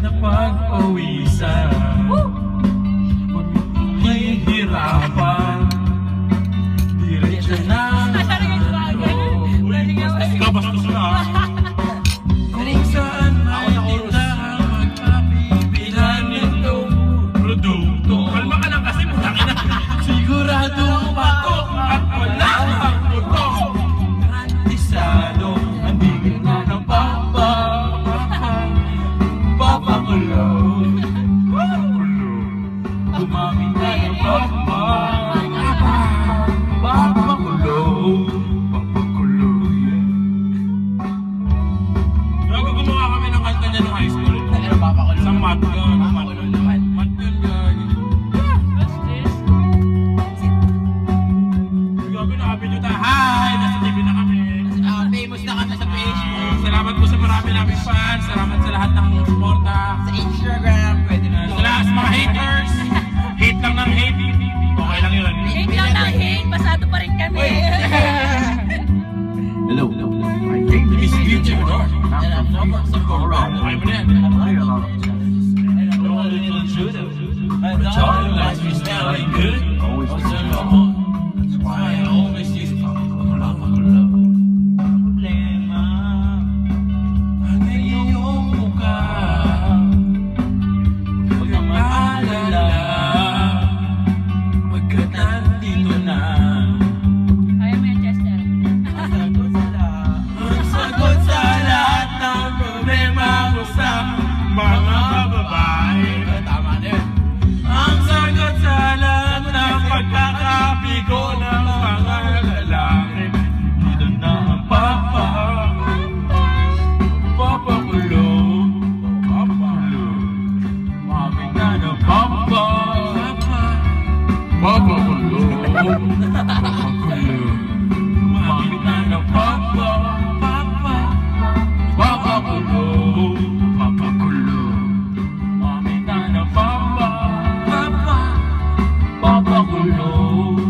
na pag-pawisan. Huwag may hirapan, diretso na kabastos na. Kung saan may tindahang magpapibilan nitong produkto. Kalma ka lang kasi mutangin na. Siguradong patok at wala ang putok. Garantisado ang bigil na ng papakulong. Gumamit na ng papakulong. Bago gumawa kami ng kanta niya ng high school. Sa mat yun. Mat yun yun. What's this? Gabi na kami nyo tayo. Hi! Nasa TV na kami. Famous na kami sa Facebook. Salamat po sa marami naming fans. Salamat sa lahat ng suporta. Sa Instagram, pwede na. Sa lahat sa mga haters. Hate lang ng hate. Okay lang yun. Hate lang ng hate, pasado pa rin kami. Hello. Miss YouTube, no? Okay mo na yan. Hello, little Judah. My darling likes me smelling good. Always turn my on. That's why I always use papakulong. Problema ang iyong mukha. Huwag kang maalala, pagkat nandito na. Ayaw mo yan, Chester. Ang sagot sa lahat ng problema ko sa mga babae. Tama na yun. Ang sagot sa lahat ng pagkakabigo ng mga lalaki. Dito na ang papakulong. Mamig na ng papakulong. Mamig na ng papakulong. Mamig na ng papakulong.